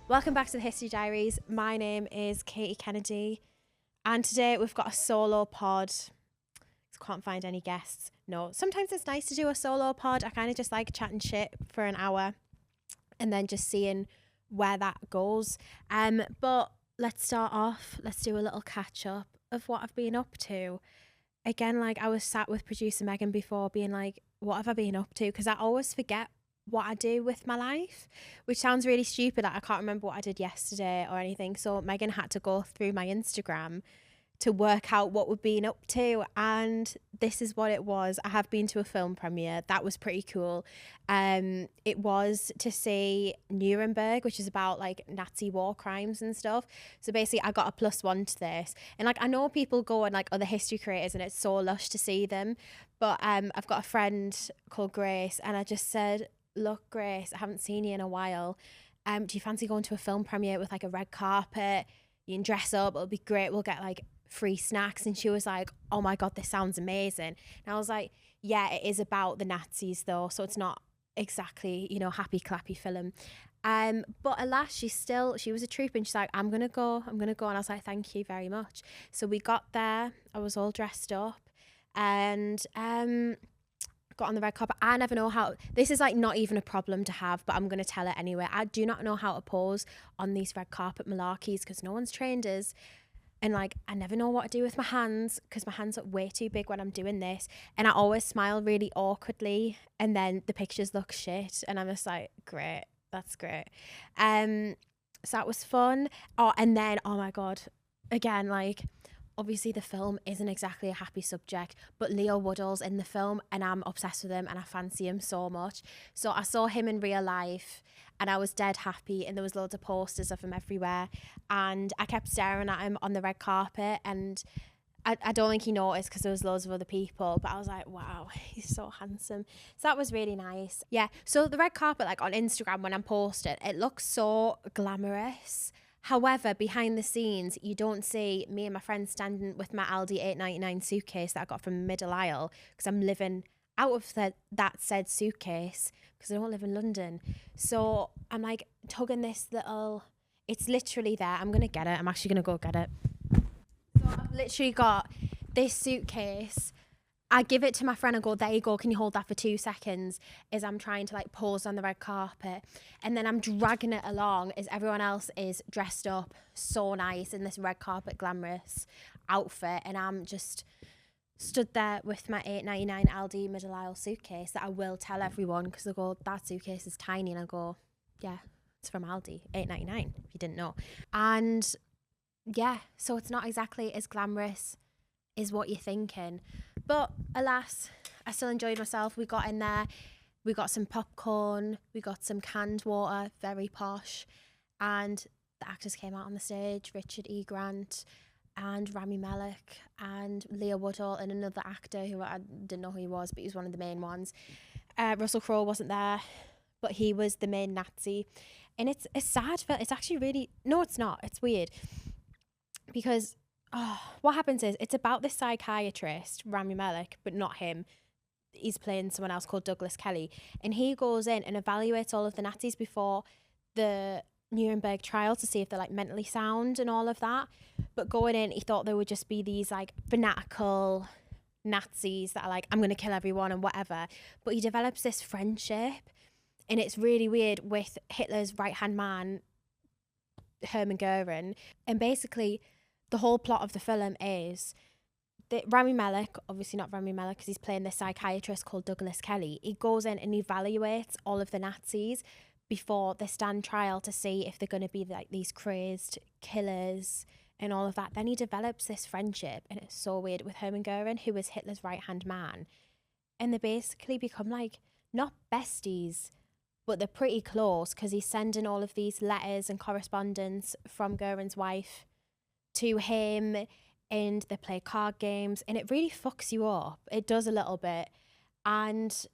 Welcome back to the History Diaries. My name is Katie Kennedy, and today we've got a solo pod. Can't find any guests. No, sometimes it's nice to do a solo pod. I kind of just like chatting shit for an hour and then just seeing where that goes. But let's start off. Let's do a little catch up of what I've been up to. Again, like I was sat with producer Megan before being like, what have I been up to? Because I always forget what I do with my life, which sounds really stupid. Like I can't remember what I did yesterday or anything. So Megan had to go through my Instagram to work out what we've been up to, and this is what it was. I have been to a film premiere. That was pretty cool. It was to see Nuremberg, which is about like Nazi war crimes and stuff. So basically I got a +1 to this, and like I know people go and like other history creators and it's so lush to see them, but I've got a friend called Grace, and I just said, look Grace, I haven't seen you in a while. Do you fancy going to a film premiere with like a red carpet? You can dress up, it'll be great, we'll get like free snacks. And she was like, oh my god, this sounds amazing. And I was like, yeah, it is about the Nazis though, so it's not exactly, you know, happy clappy film. But alas, she was a trooper, and she's like, I'm gonna go. And I was like, thank you very much. So we got there, I was all dressed up, and got on the red carpet. I never know how, this is like not even a problem to have, but I'm going to tell it anyway. I do not know how to pose on these red carpet malarkeys because no one's trained us. And like, I never know what to do with my hands because my hands are way too big when I'm doing this. And I always smile really awkwardly, and then the pictures look shit. And I'm just like, great, that's great. So that was fun. Oh, and then, oh my God, again, like, obviously the film isn't exactly a happy subject, but Leo Woodall's in the film and I'm obsessed with him and I fancy him so much. So I saw him in real life and I was dead happy, and there was loads of posters of him everywhere, and I kept staring at him on the red carpet, and I don't think he noticed because there was loads of other people, but I was like, wow, he's so handsome. So that was really nice. Yeah, so the red carpet, like on Instagram when I'm posted, it looks so glamorous. However, behind the scenes, you don't see me and my friend standing with my Aldi 8.99 suitcase that I got from middle aisle because I'm living out of that said suitcase because I don't live in London. So I'm like tugging this little, it's literally there. I'm going to get it. I'm actually going to go get it. So I've literally got this suitcase. I give it to my friend and go, there you go, can you hold that for 2 seconds, as I'm trying to like pose on the red carpet. And then I'm dragging it along as everyone else is dressed up so nice in this red carpet glamorous outfit, and I'm just stood there with my 8.99 Aldi middle aisle suitcase that I will tell everyone because they go, that suitcase is tiny, and I go, yeah, it's from Aldi, 8.99 if you didn't know. And yeah, so it's not exactly as glamorous as what you're thinking, but alas, I still enjoyed myself. We got in there, we got some popcorn, we got some canned water, very posh, and the actors came out on the stage, Richard E. Grant and Rami Malek and Leo Woodall and another actor who I didn't know who he was, but he was one of the main ones. Russell Crowe wasn't there, but he was the main Nazi. And it's a sad film. It's actually really, no, it's not. It's weird because what happens is it's about this psychiatrist, Rami Malek, but not him. He's playing someone else called Douglas Kelly. And he goes in and evaluates all of the Nazis before the Nuremberg trial to see if they're like mentally sound and all of that. But going in, he thought there would just be these like fanatical Nazis that are like, I'm going to kill everyone and whatever. But he develops this friendship, and it's really weird, with Hitler's right-hand man, Hermann Goering. And basically the whole plot of the film is that Rami Malek, obviously not Rami Malek because he's playing this psychiatrist called Douglas Kelly, he goes in and evaluates all of the Nazis before they stand trial to see if they're going to be like these crazed killers and all of that. Then he develops this friendship, and it's so weird, with Hermann Goering, who is Hitler's right-hand man. And they basically become like, not besties, but they're pretty close because he's sending all of these letters and correspondence from Goering's wife to him, and they play card games, and it really fucks you up. It does a little bit. And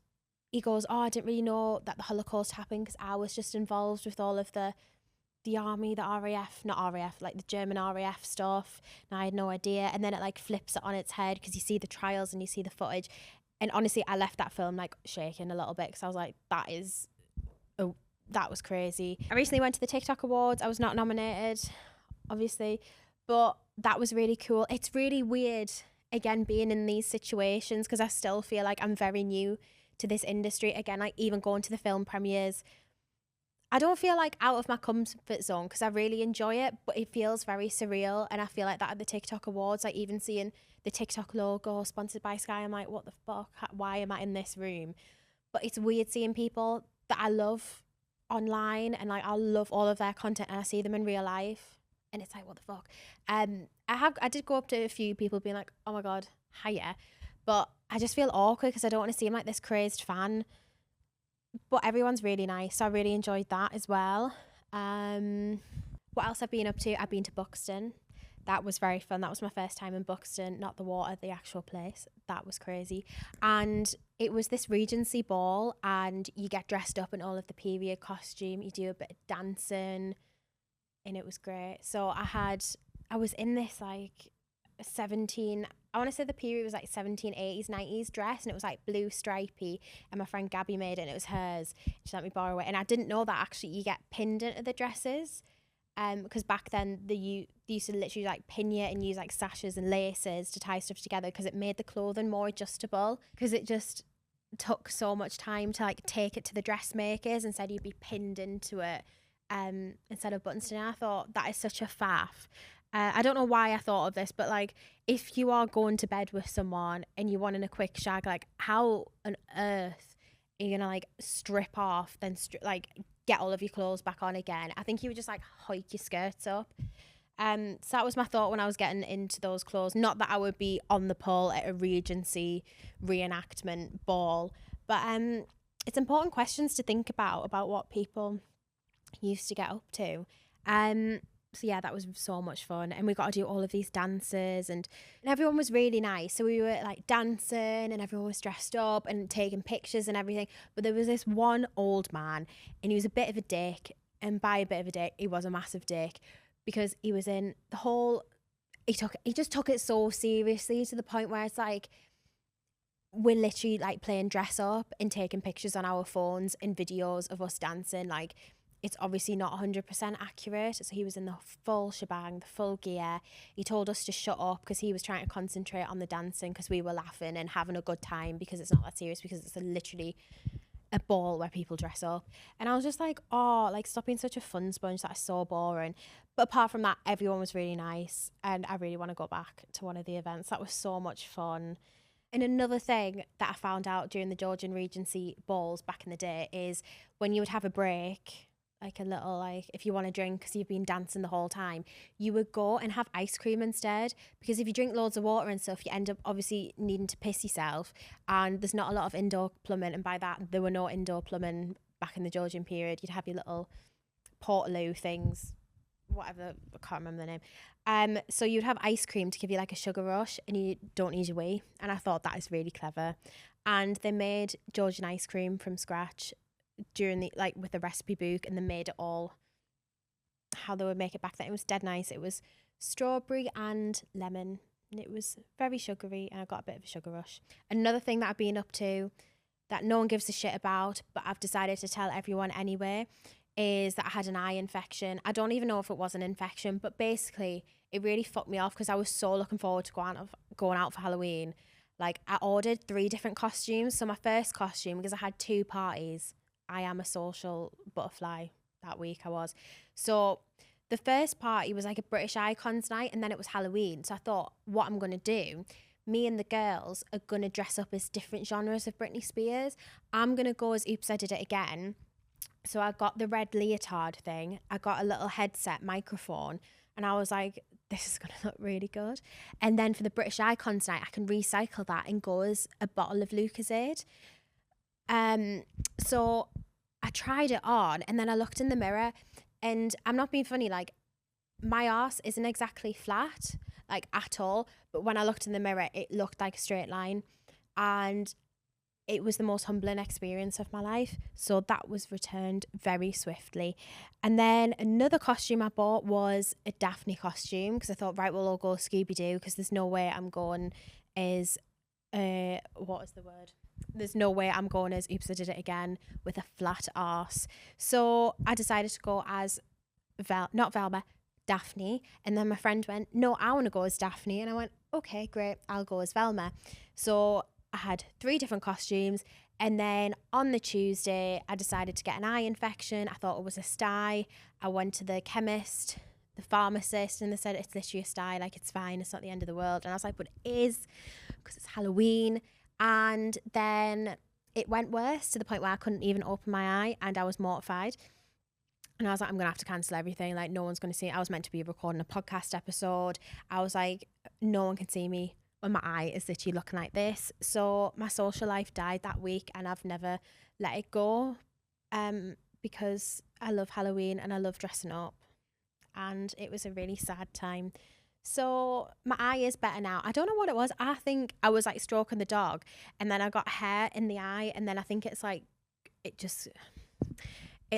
he goes, oh, I didn't really know that the Holocaust happened because I was just involved with all of the army, the RAF, not RAF, like the German RAF stuff, and I had no idea. And then it like flips it on its head because you see the trials and you see the footage. And honestly, I left that film like shaking a little bit because I was like, that is that was crazy. I recently went to the TikTok Awards. I was not nominated, obviously, but that was really cool. It's really weird, again, being in these situations, because I still feel like I'm very new to this industry. Again, like even going to the film premieres, I don't feel like out of my comfort zone because I really enjoy it, but it feels very surreal. And I feel like that at the TikTok Awards, like even seeing the TikTok logo sponsored by Sky, I'm like, what the fuck? Why am I in this room? But it's weird seeing people that I love online, and like I love all of their content, and I see them in real life and it's like, what the fuck? I did go up to a few people being like, oh my God, hiya. But I just feel awkward because I don't want to seem like this crazed fan. But everyone's really nice, so I really enjoyed that as well. What else I've been up to? I've been to Buxton. That was very fun. That was my first time in Buxton, not the water, the actual place. That was crazy. And it was this Regency ball, and you get dressed up in all of the period costume. You do a bit of dancing, and it was great. So I was in this like 17, I want to say the period was like 1780s, 90s dress, and it was like blue stripy, and my friend Gabby made it and it was hers. She let me borrow it, and I didn't know that actually you get pinned into the dresses, because back then they used to literally like pin you and use like sashes and laces to tie stuff together, because it made the clothing more adjustable, because it just took so much time to like take it to the dressmakers. Instead you'd be pinned into it instead of buttons. And I thought that is such a faff. I don't know why I thought of this, but like if you are going to bed with someone and you want in a quick shag, like how on earth are you gonna like strip off, then like get all of your clothes back on again? I think you would just like hike your skirts up. So that was my thought when I was getting into those clothes. Not that I would be on the pole at a Regency reenactment ball, but it's important questions to think about what people used to get up to. So yeah, that was so much fun, and we got to do all of these dances, and everyone was really nice. So we were like dancing and everyone was dressed up and taking pictures and everything, but there was this one old man, and he was a bit of a dick, and by a bit of a dick, he was a massive dick, because he was in the whole, he just took it so seriously to the point where it's like we're literally like playing dress up and taking pictures on our phones and videos of us dancing. Like it's obviously not 100% accurate. So he was in the full shebang, the full gear. He told us to shut up because he was trying to concentrate on the dancing, because we were laughing and having a good time, because it's not that serious, because it's literally a ball where people dress up. And I was just like, oh, like stop being such a fun sponge, that is so boring. But apart from that, everyone was really nice, and I really want to go back to one of the events. That was so much fun. And another thing that I found out during the Georgian Regency balls back in the day is when you would have a break, like a little, like if you want a drink because you've been dancing the whole time, you would go and have ice cream instead, because if you drink loads of water and stuff, you end up obviously needing to piss yourself, and there's not a lot of indoor plumbing, and by that there were no indoor plumbing back in the Georgian period. You'd have your little portaloo things, whatever, I can't remember the name. So you'd have ice cream to give you like a sugar rush, and you don't need your wee, and I thought that is really clever. And they made Georgian ice cream from scratch during the, like with the recipe book, and they made it all how they would make it back then. It was dead nice. It was strawberry and lemon, and it was very sugary, and I got a bit of a sugar rush. Another thing that I've been up to that no one gives a shit about, but I've decided to tell everyone anyway, is that I had an eye infection. I don't even know if it was an infection, but basically it really fucked me off, because I was so looking forward to going out for Halloween. Like I ordered 3 different costumes. So my first costume, because I had 2 parties, I am a social butterfly that week, I was. So the first party was like a British Icons night, and then it was Halloween. So I thought, what I'm going to do, me and the girls are going to dress up as different genres of Britney Spears. I'm going to go as Oops, I Did It Again. So I got the red leotard thing. I got a little headset microphone, and I was like, this is going to look really good. And then for the British Icons night, I can recycle that and go as a bottle of Lucozade. So I tried it on, and then I looked in the mirror, and I'm not being funny, like my arse isn't exactly flat, like at all, but when I looked in the mirror, it looked like a straight line, and it was the most humbling experience of my life. So that was returned very swiftly. And then another costume I bought was a Daphne costume, because I thought, right, we'll all go Scooby-Doo, because there's no way I'm going as what is the word? there's no way I'm going as oops, I did it again with a flat arse. So I decided to go as not Velma, Daphne. And then my friend went, no, I want to go as Daphne. And I went, okay, great, I'll go as Velma. So I had 3 different costumes. And then on the Tuesday, I decided to get an eye infection. I thought it was a sty. I went to the chemist, the pharmacist, and they said it's literally a sty, like it's fine, it's not the end of the world. And I was like, but it is, because it's Halloween. And then it went worse to the point where I couldn't even open my eye, and I was mortified. And I was like, I'm going to have to cancel everything. Like, no one's going to see it. I was meant to be recording a podcast episode. I was like, no one can see me when my eye is literally looking like this. So my social life died that week, and I've never let it go, because I love Halloween and I love dressing up. And it was a really sad time. So my eye is better now. I don't know what it was. I think I was like stroking the dog, and then I got hair in the eye, and then I think it's like, it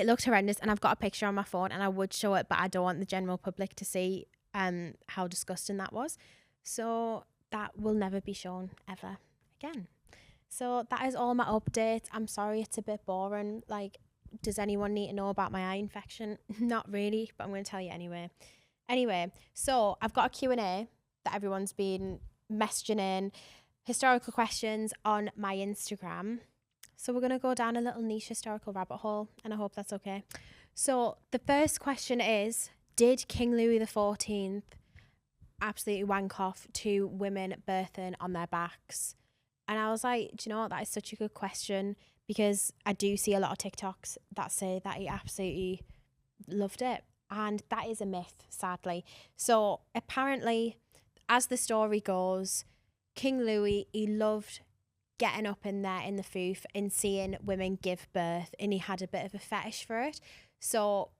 looked horrendous. And I've got a picture on my phone, and I would show it, but I don't want the general public to see how disgusting that was. So that will never be shown ever again. So that is all my updates. I'm sorry it's a bit boring. Like, does anyone need to know about my eye infection? Not really, but I'm going to tell you anyway. Anyway, so I've got a Q&A that everyone's been messaging in, historical questions on my Instagram. So we're going to go down a little niche historical rabbit hole, and I hope that's okay. So the first question is, did King Louis XIV absolutely wank off 2 women birthing on their backs? And I was like, do you know what? That is such a good question, because I do see a lot of TikToks that say that he absolutely loved it. And that is a myth, sadly. So apparently, as the story goes, King Louis, he loved getting up in there in the foof and seeing women give birth, and he had a bit of a fetish for it. So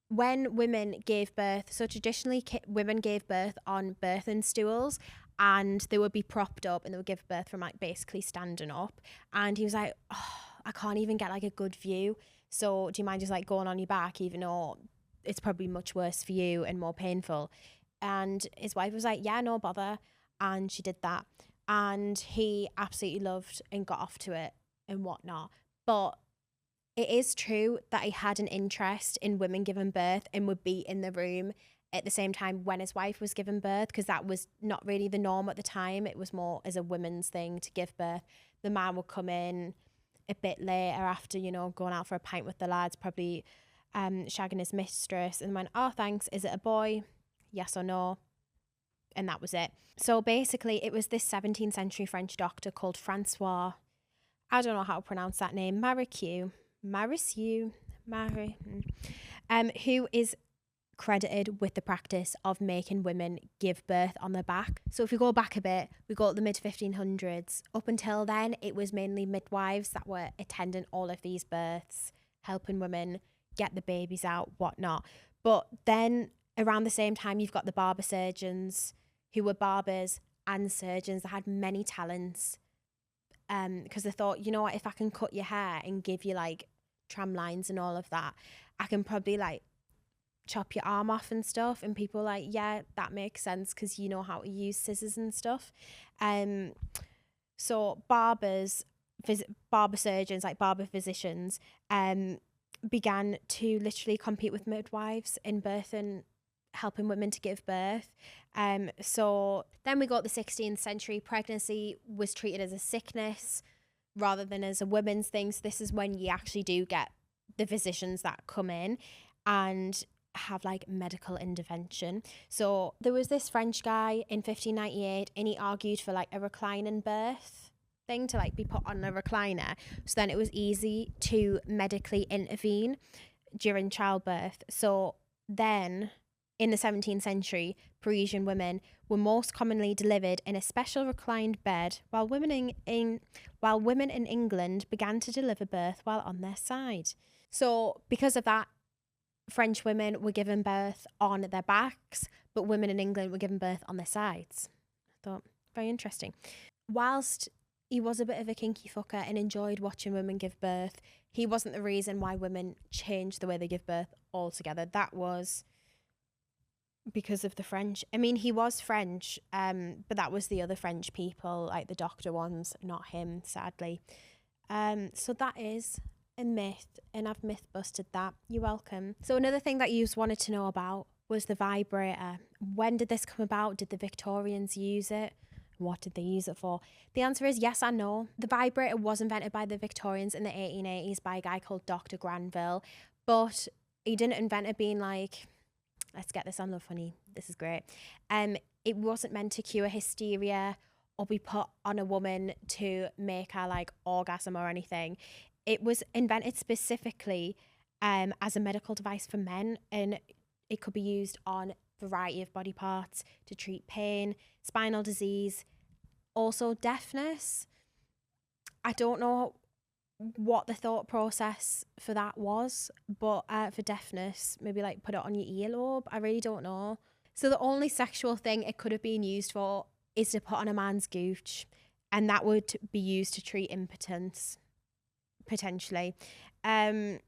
when women gave birth, so traditionally women gave birth on birthing stools, and they would be propped up, and they would give birth from like basically standing up. And he was like, oh, I can't even get like a good view. So do you mind just like going on your back, even though it's probably much worse for you and more painful? And his wife was like, yeah, no bother. And she did that. And he absolutely loved and got off to it and whatnot. But it is true that he had an interest in women giving birth and would be in the room at the same time when his wife was giving birth, because that was not really the norm at the time. It was more as a women's thing to give birth. The man would come in a bit later after, you know, going out for a pint with the lads, probably shagging his mistress, and went, oh, thanks, is it a boy? Yes or no? And that was it. So basically, it was this 17th century French doctor called Francois, I don't know how to pronounce that name, Marisieu, who is credited with the practice of making women give birth on their back. So if we go back a bit, we go to the mid 1500s. Up until then, it was mainly midwives that were attending all of these births, helping women get the babies out, whatnot. But then around the same time, you've got the barber surgeons, who were barbers and surgeons that had many talents, because they thought, you know what, if I can cut your hair and give you like tram lines and all of that, I can probably like chop your arm off and stuff. And people were like, yeah, that makes sense, because you know how to use scissors and stuff. So barber surgeons, like barber physicians, began to literally compete with midwives in birth and helping women to give birth. So then we got the 16th century. Pregnancy was treated as a sickness rather than as a women's thing. So this is when you actually do get the physicians that come in and have like medical intervention. So there was this French guy in 1598, and he argued for like a reclining birth thing, to like be put on a recliner, so then it was easy to medically intervene during childbirth. So then in the 17th century, Parisian women were most commonly delivered in a special reclined bed, while women in England began to deliver birth while on their side. So because of that, French women were given birth on their backs, but women in England were given birth on their sides. I thought, very interesting. Whilst he was a bit of a kinky fucker and enjoyed watching women give birth, he wasn't the reason why women changed the way they give birth altogether. That was because of the French. I mean, he was French, but that was the other French people, like the doctor ones, not him, sadly. So that is a myth, and I've myth busted that. You're welcome. So another thing that you wanted to know about was the vibrator. When did this come about? Did the Victorians use it? What did they use it for? The answer is yes and no. The vibrator was invented by the Victorians in the 1880s by a guy called Dr. Granville, but he didn't invent it being like, let's get this on Love Honey. This is great. It wasn't meant to cure hysteria or be put on a woman to make her like orgasm or anything. It was invented specifically as a medical device for men, and it could be used on a variety of body parts to treat pain, spinal disease, also deafness. I don't know what the thought process for that was, but for deafness, maybe like put it on your earlobe. I really don't know. So the only sexual thing it could have been used for is to put on a man's gooch, and that would be used to treat impotence, potentially. But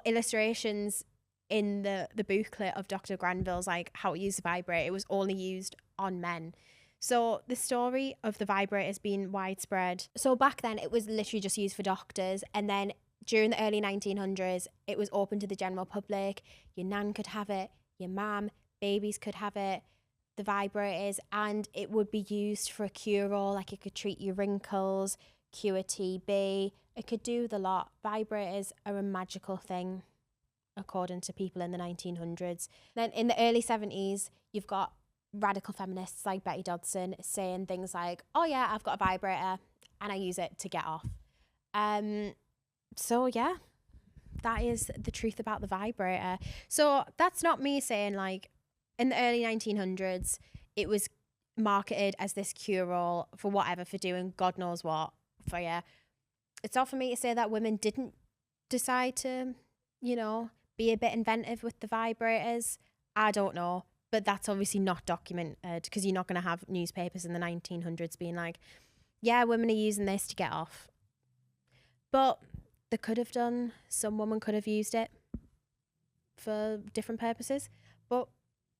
illustrations in the booklet of Dr. Granville's like how to use a vibrator, it was only used on men. So the story of the vibrator has been widespread. So back then it was literally just used for doctors, and then during the early 1900s it was open to the general public. Your nan could have it, your mum, babies could have it, the vibrators, and it would be used for a cure-all. Like it could treat your wrinkles, cure TB, it could do the lot. Vibrators are a magical thing according to people in the 1900s. Then in the early 70s you've got radical feminists like Betty Dodson saying things like, oh yeah, I've got a vibrator and I use it to get off. So yeah, that is the truth about the vibrator. So that's not me saying like in the early 1900s it was marketed as this cure-all for whatever, for doing God knows what for you. It's not for me to say that women didn't decide to, you know, be a bit inventive with the vibrators. I don't know. But that's obviously not documented, because you're not going to have newspapers in the 1900s being like, yeah, women are using this to get off. But they could have done. Some woman could have used it for different purposes. But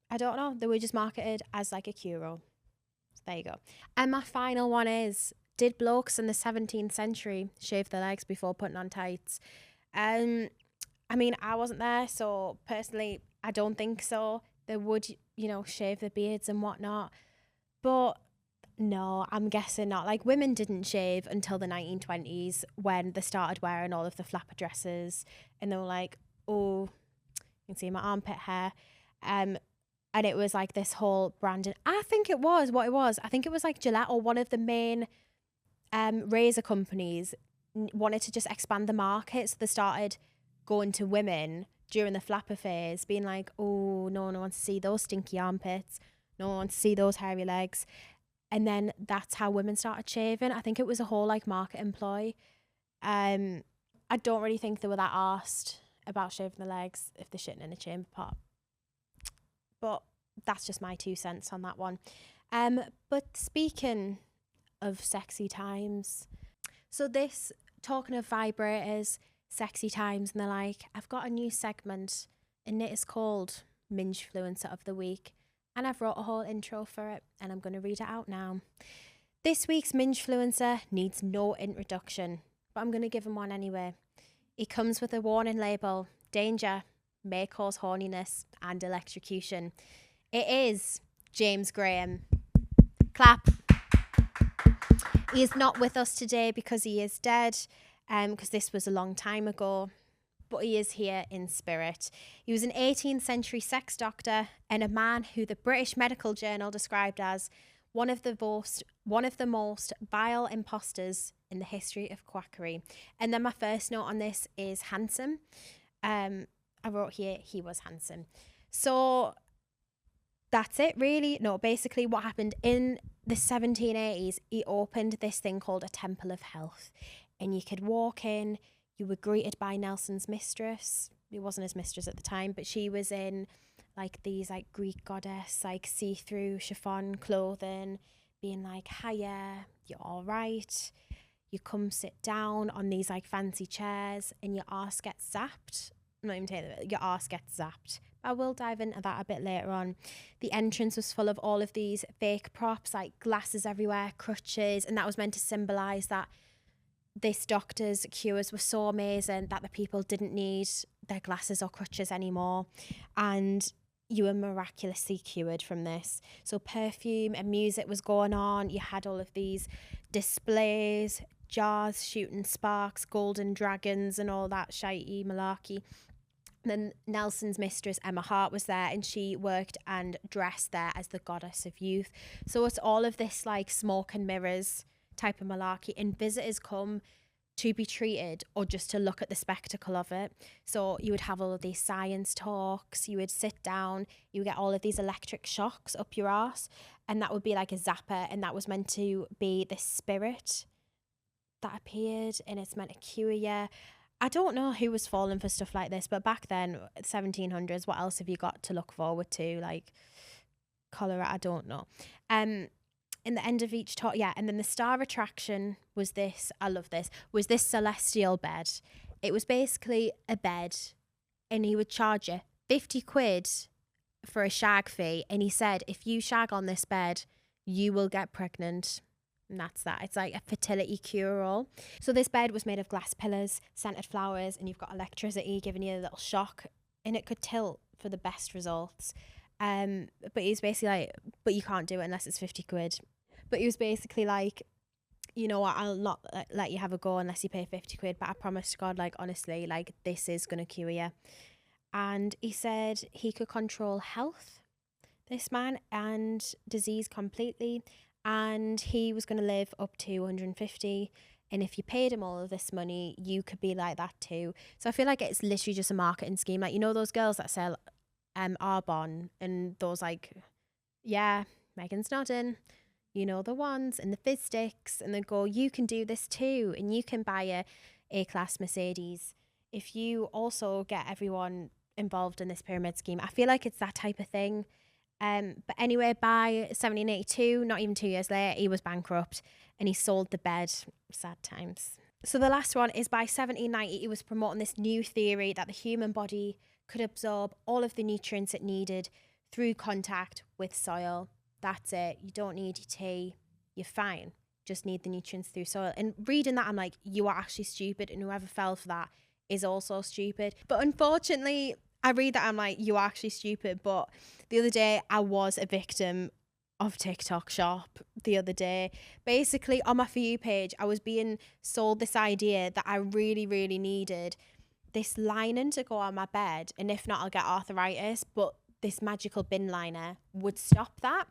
I don't know. They were just marketed as like a cure-all. So there you go. And my final one is, did blokes in the 17th century shave their legs before putting on tights? I mean, I wasn't there, so personally, I don't think so. They would, you know, shave their beards and whatnot. But no, I'm guessing not. Like, women didn't shave until the 1920s when they started wearing all of the flapper dresses. And they were like, oh, you can see my armpit hair. And it was like this whole branding. I think it was what it was. I think it was like Gillette or one of the main razor companies wanted to just expand the market. So they started going to women during the flapper phase, being like, oh, no one wants to see those stinky armpits. No one wants to see those hairy legs. And then that's how women started shaving. I think it was a whole like market employ. I don't really think they were that arsed about shaving the legs if they're shitting in a chamber pot. But that's just my 2 cents on that one. But speaking of sexy times, so this, talking of vibrators, sexy times and the like, I've got a new segment, and it is called Mingefluencer of the Week, and I've wrote a whole intro for it, and I'm going to read it out now. This week's Mingefluencer needs no introduction, but I'm going to give him one anyway. It comes with a warning label: danger, may cause horniness and electrocution. It is James Graham. Clap. He is not with us today because he is dead. Because this was a long time ago, but he is here in spirit. He was an 18th century sex doctor and a man who the British Medical Journal described as one of the most vile imposters in the history of quackery. And then my first note on this is handsome. I wrote here, he was handsome. So that's it, really. No, basically what happened in the 1780s, he opened this thing called a Temple of Health. And you could walk in, you were greeted by Nelson's mistress. It wasn't his mistress at the time, but she was in like these like Greek goddess, like see-through chiffon clothing, being like, hiya, you're all right. You come sit down on these like fancy chairs and your arse gets zapped. I'm not even telling you, your arse gets zapped. I will dive into that a bit later on. The entrance was full of all of these fake props, like glasses everywhere, crutches, and that was meant to symbolise that this doctor's cures were so amazing that the people didn't need their glasses or crutches anymore, and you were miraculously cured from this. So perfume and music was going on. You had all of these displays, jars shooting sparks, golden dragons and all that shitey malarkey. Then Nelson's mistress Emma Hart was there, and she worked and dressed there as the goddess of youth. So it's all of this like smoke and mirrors type of malarkey, and visitors come to be treated or just to look at the spectacle of it. So you would have all of these science talks, you would sit down, you would get all of these electric shocks up your arse, and that would be like a zapper, and that was meant to be this spirit that appeared, and it's meant to cure you. I don't know who was falling for stuff like this, but back then, 1700s, what else have you got to look forward to? Like cholera, I don't know. In the end of each talk, yeah, and then the star attraction was this, I love this, was this celestial bed. It was basically a bed, and he would charge you 50 quid for a shag fee, and he said, if you shag on this bed, you will get pregnant. And that's that. It's like a fertility cure-all. So this bed was made of glass pillars, scented flowers, and you've got electricity giving you a little shock, and it could tilt for the best results. But he was basically like, but you can't do it unless it's 50 quid. But he was basically like, you know what, I'll not let you have a go unless you pay 50 quid. But I promise to God, like, honestly, like, this is going to cure you. And he said he could control health, this man, and disease completely. And he was going to live up to 150. And if you paid him all of this money, you could be like that too. So I feel like it's literally just a marketing scheme. Like, you know, those girls that sell Arbonne and those like, yeah, Megan's nodding, you know, the ones and the fizz sticks, and they go, you can do this too, and you can buy a A-class Mercedes if you also get everyone involved in this pyramid scheme. I feel like it's that type of thing. But anyway, by 1782, not even 2 years later, he was bankrupt and he sold the bed. Sad times. So the last one is by 1790, he was promoting this new theory that the human body could absorb all of the nutrients it needed through contact with soil. That's it. You don't need your tea. You're fine. Just need the nutrients through soil. And reading that, I'm like, you are actually stupid. And whoever fell for that is also stupid. But unfortunately, I read that, I'm like, you are actually stupid. But the other day, I was a victim of TikTok shop the other day. Basically, on my For You page, I was being sold this idea that I really, really needed this lining to go on my bed. And if not, I'll get arthritis. But this magical bin liner would stop that.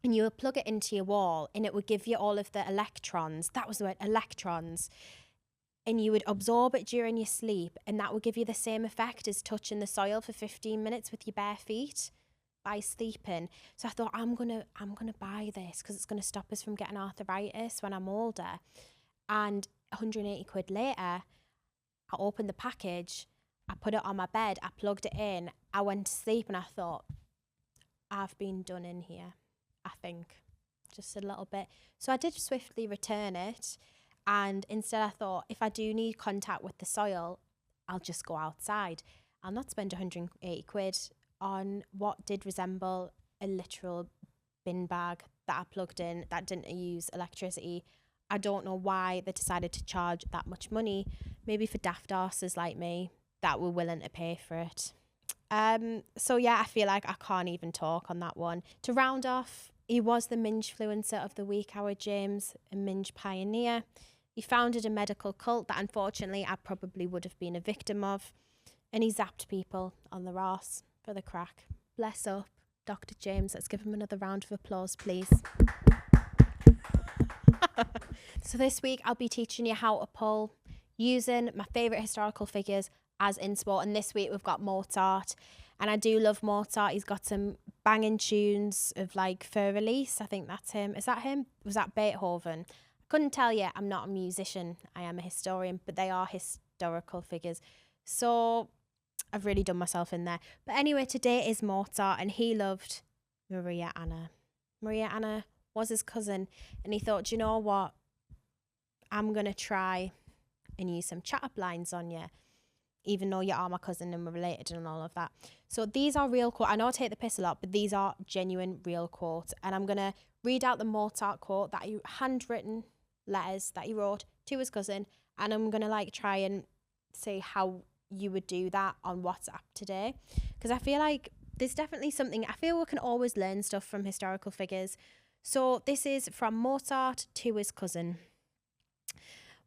And you would plug it into your wall, and it would give you all of the electrons. That was the word, electrons. And you would absorb it during your sleep, and that would give you the same effect as touching the soil for 15 minutes with your bare feet by sleeping. So I thought, I'm gonna buy this because it's gonna stop us from getting arthritis when I'm older. And 180 quid later, I opened the package, I put it on my bed, I plugged it in, I went to sleep, and I thought, I've been done in here, I think, just a little bit. So I did swiftly return it. And instead I thought, if I do need contact with the soil, I'll just go outside. I'll not spend 180 quid on what did resemble a literal bin bag that I plugged in that didn't use electricity. I don't know why they decided to charge that much money. Maybe for daft arses like me that were willing to pay for it. So yeah, I feel like I can't even talk on that one. To round off, he was the Mingefluencer of the week, our James, a Minge pioneer. He founded a medical cult that unfortunately I probably would have been a victim of. And he zapped people on the arse for the crack. Bless up, Dr. James. Let's give him another round of applause, please. So this week I'll be teaching you how to pull using my favourite historical figures as inspo. And this week we've got Mozart. And I do love Mozart. He's got some banging tunes of like Fur Release. I think that's him. Is that him? Was that Beethoven? Couldn't tell you. I'm not a musician. I am a historian, but they are historical figures. So I've really done myself in there. But anyway, today is Mozart, and he loved Maria Anna. Maria Anna was his cousin, and he thought, you know what? I'm going to try and use some chat-up lines on you. even though you are my cousin and we're related and all of that. So these are real quotes. I know I take the piss a lot, but these are genuine, real quotes. And I'm going to read out the Mozart quote, that he handwritten letters that he wrote to his cousin. And I'm going to like try and say how you would do that on WhatsApp today. Because I feel like there's definitely something, I feel we can always learn stuff from historical figures. So this is from Mozart to his cousin.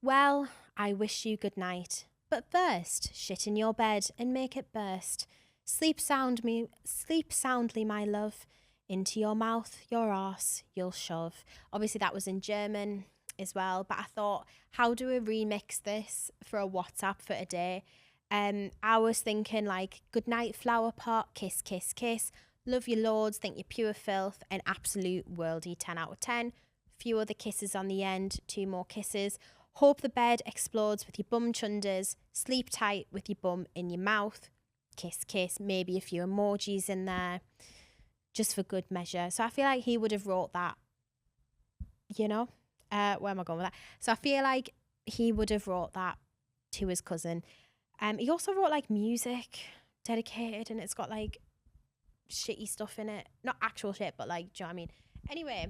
Well, I wish you good night. But first, shit in your bed and make it burst. Sleep soundly, my love. Into your mouth, your arse, you'll shove. Obviously, that was in German as well. But I thought, how do we remix this for a WhatsApp for a day? I was thinking like, good night, flower pot, kiss, kiss, kiss. Love you loads, think you're pure filth. An absolute worldie 10 out of 10. Few other kisses on the end, 2 more kisses. Hope the bed explodes with your bum chunders. Sleep tight with your bum in your mouth. Kiss, kiss. Maybe a few emojis in there. Just for good measure. So I feel like he would have wrote that, you know? Where am I going with that? So I feel like he would have wrote that to his cousin. He also wrote like music dedicated, and it's got like shitty stuff in it. Not actual shit, but like, do you know what I mean? Anyway,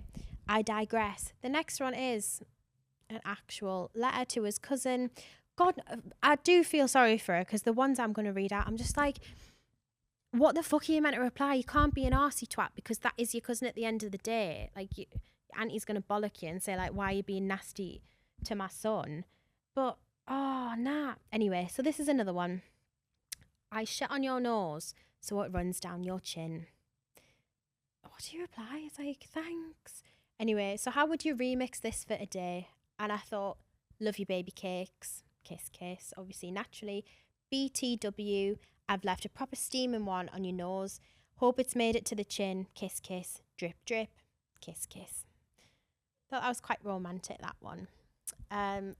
I digress. The next one is an actual letter to his cousin. God, I do feel sorry for her, because the ones I'm going to read out, I'm just like, what the fuck are you meant to reply? You can't be an arsey twat, because that is your cousin at the end of the day. Like, your auntie's going to bollock you and say, like, why are you being nasty to my son? But, oh, nah. Anyway, so this is another one. I shit on your nose, so it runs down your chin. What do you reply? It's like, thanks. Anyway, so how would you remix this for a day? And I thought, love you baby cakes, kiss kiss, obviously naturally. BTW, I've left a proper steaming one on your nose. Hope it's made it to the chin, kiss kiss, drip drip, kiss kiss. Thought that was quite romantic, that one. I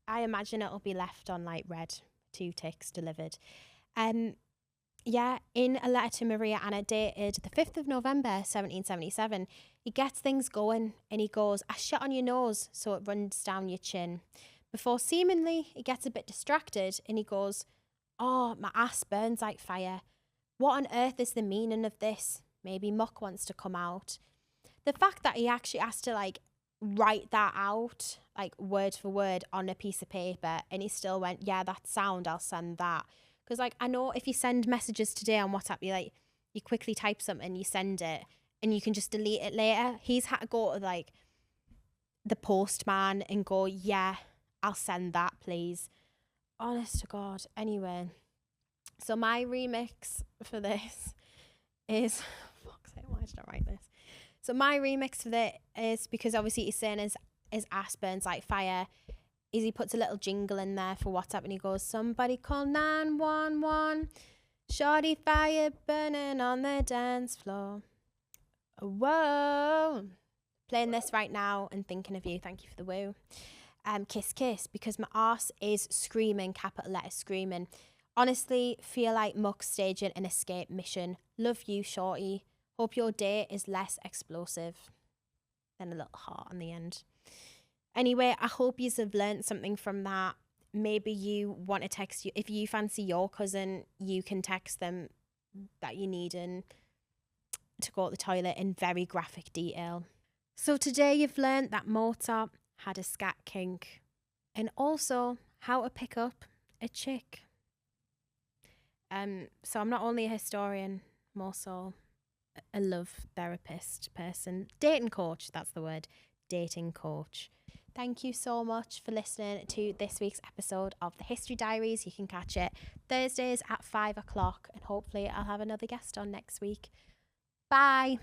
imagine it'll be left on like red, 2 ticks delivered. Yeah, in a letter to Maria Anna dated the 5th of November 1777, he gets things going and he goes, I shit on your nose so it runs down your chin. Before seemingly he gets a bit distracted and he goes, oh, my ass burns like fire. What on earth is the meaning of this? Maybe muck wants to come out. The fact that he actually has to like write that out, like word for word on a piece of paper, and he still went, yeah, that sound, I'll send that. Because, like, I know if you send messages today on WhatsApp, you quickly type something, you send it, and you can just delete it later. He's had to go to, like, the postman and go, yeah, I'll send that, please. Honest to God. Anyway, so my remix for this is... Fuck's sake, why did I write this? So my remix for this is, because obviously he's saying his ass burns like fire, is he puts a little jingle in there for WhatsApp and he goes, somebody call 911, shorty fire burning on the dance floor. Whoa. Playing this right now and thinking of you. Thank you for the woo. Kiss kiss, because my arse is screaming, capital letter screaming. Honestly, feel like muck staging an escape mission. Love you, shorty. Hope your day is less explosive. Then a little heart on the end. Anyway, I hope you have learned something from that. Maybe you want to text you. If you fancy your cousin, you can text them that you need to go to the toilet in very graphic detail. So today you've learned that Mozart had a scat kink, and also how to pick up a chick. So I'm not only a historian, I'm also a love therapist person. Dating coach, that's the word. Dating coach. Thank you so much for listening to this week's episode of the History Diaries. You can catch it Thursdays at 5 o'clock, and hopefully I'll have another guest on next week. Bye.